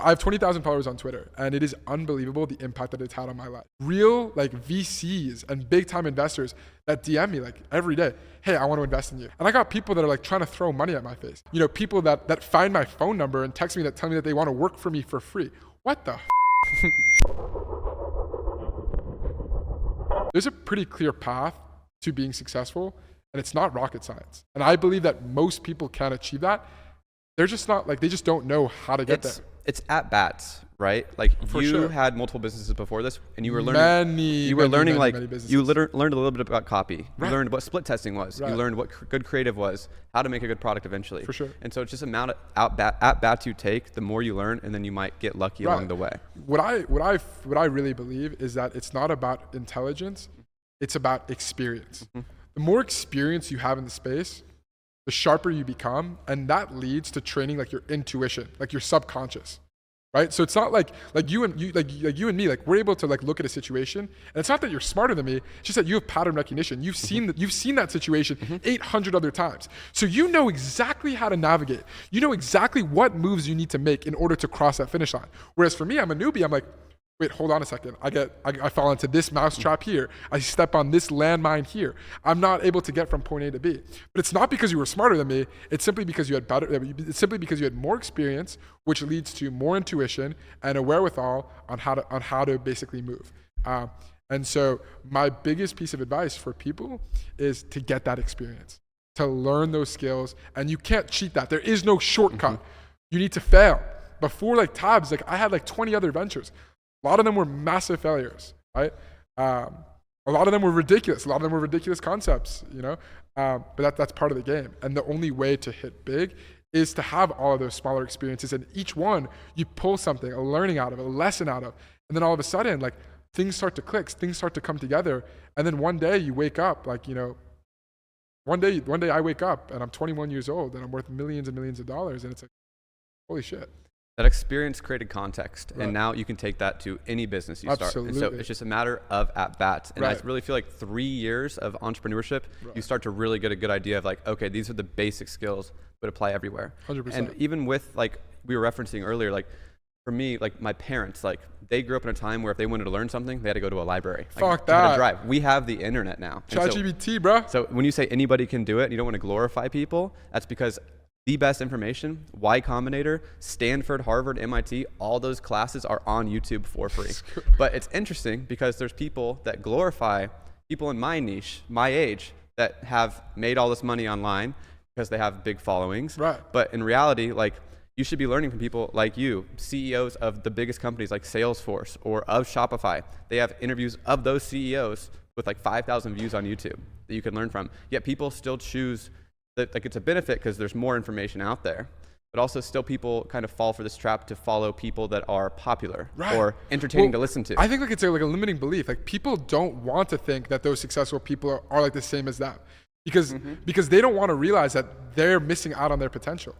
I have 20,000 followers on Twitter, and it is unbelievable the impact that it's had on my life. Real like VCs and big time investors that DM me like every day, hey, I want to invest in you. And I got people that are like trying to throw money at my face. You know, people that find my phone number and text me that tell me that they want to work for me for free. What the There's a pretty clear path to being successful, and it's not rocket science. And I believe that most people can achieve that. They're just not like, they just don't know how to get there. It's at bats, right? Like you had multiple businesses before this, and you were learning. You learned a little bit about copy. Right. You learned what split testing was. Right. You learned what good creative was, how to make a good product eventually. For sure. And so it's just amount of at bats you take, the more you learn, and then you might get lucky along the way. What I really believe is that it's not about intelligence, it's about experience. Mm-hmm. The more experience you have in the space, the sharper you become, and that leads to training like your intuition, like your subconscious, right? So it's not like you and me, like we're able to like look at a situation, and it's not that you're smarter than me, it's just that you have pattern recognition. You've seen that situation 800 other times. So you know exactly how to navigate. You know exactly what moves you need to make in order to cross that finish line. Whereas for me, I'm a newbie, I'm like, wait, hold on a second. I fall into this mousetrap here. I step on this landmine here. I'm not able to get from point A to B. But it's not because you were smarter than me. It's simply because you had more experience, which leads to more intuition and a wherewithal on how to basically move. And so my biggest piece of advice for people is to get that experience, to learn those skills, and you can't cheat that. There is no shortcut. You need to fail. Before like Tabs, like I had like 20 other ventures. A lot of them were massive failures, right? A lot of them were ridiculous. A lot of them were ridiculous concepts, you know? But that's part of the game. And the only way to hit big is to have all of those smaller experiences, and each one you pull something, a learning out of, a lesson out of, and then all of a sudden, like things start to click, things start to come together, and then one day you wake up, like, you know, one day I wake up and I'm 21 years old and I'm worth millions and millions of dollars, and it's like, holy shit. That experience created context, and now you can take that to any business you start. And so it's just a matter of at-bats. And I really feel like 3 years of entrepreneurship, you start to really get a good idea of like, okay, these are the basic skills, but apply everywhere. 100%. And even with like we were referencing earlier, like for me, like my parents, like they grew up in a time where if they wanted to learn something, they had to go to a library. Fuck that. Drive. We have the internet now. ChatGPT, bro. So when you say anybody can do it, and you don't want to glorify people, that's because the best information, Y Combinator, Stanford, Harvard, MIT, all those classes are on YouTube for free. But it's interesting because there's people that glorify people in my niche, my age, that have made all this money online because they have big followings. Right. But in reality, like you should be learning from people like you, CEOs of the biggest companies like Salesforce or of Shopify. They have interviews of those CEOs with like 5,000 views on YouTube that you can learn from. Yet people still choose that, like it's a benefit because there's more information out there, but also still people kind of fall for this trap to follow people that are popular or entertaining to listen to. I think like it's like a limiting belief. Like people don't want to think that those successful people are like the same as them because they don't want to realize that they're missing out on their potential.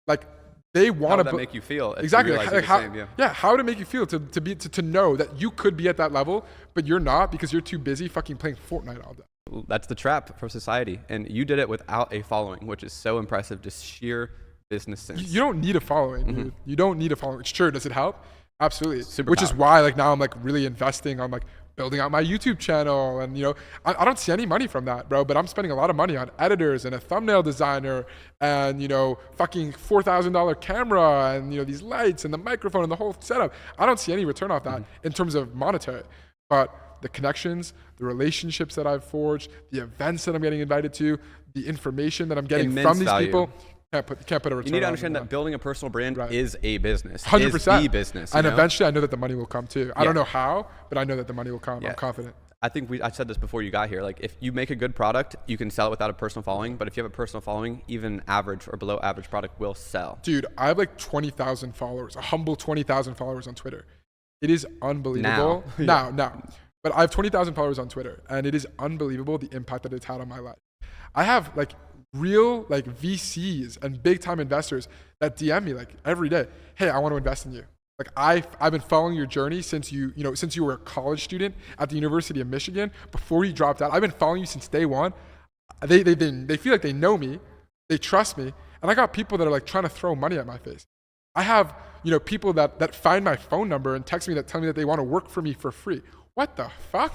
Like they want to. How would that make you feel? Exactly. How to make you feel to know that you could be at that level, but you're not because you're too busy fucking playing Fortnite all day. That's the trap for society, and you did it without a following, which is so impressive. Just sheer business sense. You don't need a following, dude. You don't need a following. Sure, does it help? Absolutely. Which is why like now I'm like really investing on like building out my YouTube channel, and you know I don't see any money from that, bro. But I'm spending a lot of money on editors and a thumbnail designer, and you know fucking $4,000 camera, and you know these lights and the microphone and the whole setup. I don't see any return off that in terms of monetary, but the connections, the relationships that I've forged, the events that I'm getting invited to, the information that I'm getting from these people, can't put a return on. You need to understand that building a personal brand is a business. 100%. Is the business. And eventually I know that the money will come too. I don't know how, but I know that the money will come. I'm confident. I think I said this before you got here. Like if you make a good product, you can sell it without a personal following. But if you have a personal following, even average or below average product will sell. Dude, I have like 20,000 followers, a humble 20,000 followers on Twitter. It is unbelievable. Now. But I have 20,000 followers on Twitter, and it is unbelievable the impact that it's had on my life. I have like real like VCs and big time investors that DM me like every day, hey, I want to invest in you. Like I've been following your journey since you were a college student at the University of Michigan, before you dropped out. I've been following you since day one. They feel like they know me, they trust me, and I got people that are like trying to throw money at my face. I have, you know, people that find my phone number and text me that tell me that they want to work for me for free. What the fuck?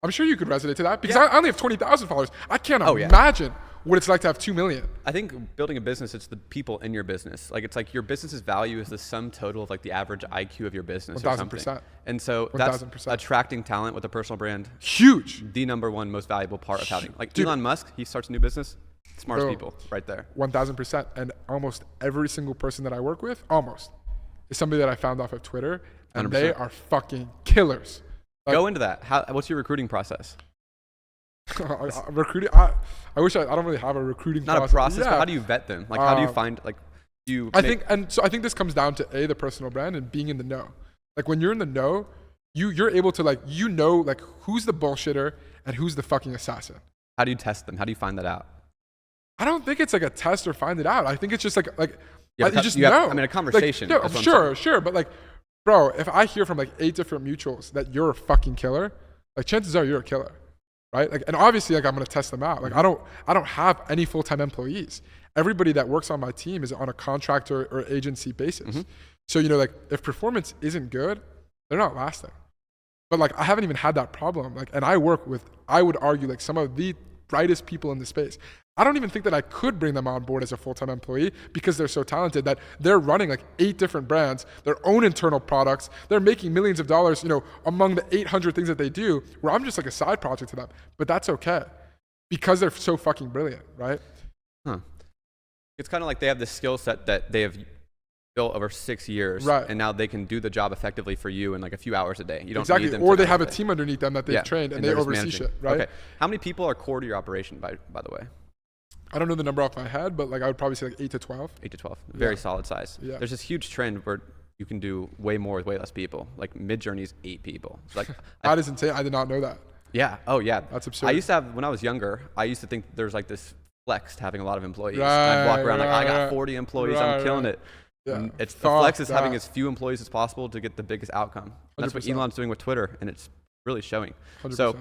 I'm sure you could resonate to that because I only have 20,000 followers. I can't imagine what it's like to have 2 million. I think building a business, it's the people in your business. Like, it's like your business's value is the sum total of like the average IQ of your business. 1,000%. And so that's 1,000%. attracting talent with a personal brand. Huge. The number one most valuable part of having, like, dude, Elon Musk, he starts a new business. Smart people right there. 1,000%. And almost every single person that I work with, almost, is somebody that I found off of Twitter, and 100%. they are fucking killers. Like, go into that. What's your recruiting process? Recruiting. I wish I don't really have a recruiting process. Not a process, but how do you vet them? Like, how do you find, like, I think this comes down to the personal brand and being in the know. Like, when you're in the know, you're able to, like, you know, like, who's the bullshitter and who's the fucking assassin. How do you test them? How do you find that out? I don't think it's like a test or find it out. I think it's just like yeah, you just know. I mean, a conversation. Like, sure, but like, bro, if I hear from like 8 different mutuals that you're a fucking killer, like, chances are you're a killer, right? Like, and obviously, like, I'm gonna test them out. Like, I don't have any full-time employees. Everybody that works on my team is on a contractor or agency basis. Mm-hmm. So, you know, like, if performance isn't good, they're not lasting. But like, I haven't even had that problem. Like, and I work with, I would argue, like, some of the brightest people in the space. I don't even think that I could bring them on board as a full-time employee because they're so talented that they're running like 8 different brands, their own internal products. They're making millions of dollars, you know, among the 800 things that they do, where I'm just like a side project to them. But that's okay because they're so fucking brilliant, right? Huh. It's kind of like they have this skill set that they have built over 6 years, right? And now they can do the job effectively for you in like a few hours a day. You don't need them or they have a team underneath them that they've trained and they oversee shit, right? Okay. How many people are core to your operation, by the way? I don't know the number off my head, but like, I would probably say like 8 to 12. 8 to 12. Very solid size. Yeah. There's this huge trend where you can do way more with way less people. Like, Midjourney's 8 people. It's like that is insane. I did not know that. Yeah. Oh yeah. That's absurd. I used to have, when I was younger, I used to think there's like this flex to having a lot of employees. Right, I'd walk around like, I got 40 employees, I'm killing it. Yeah. It's the flex is having as few employees as possible to get the biggest outcome. And that's what 100%. Elon's doing with Twitter, and it's really showing. 100%. So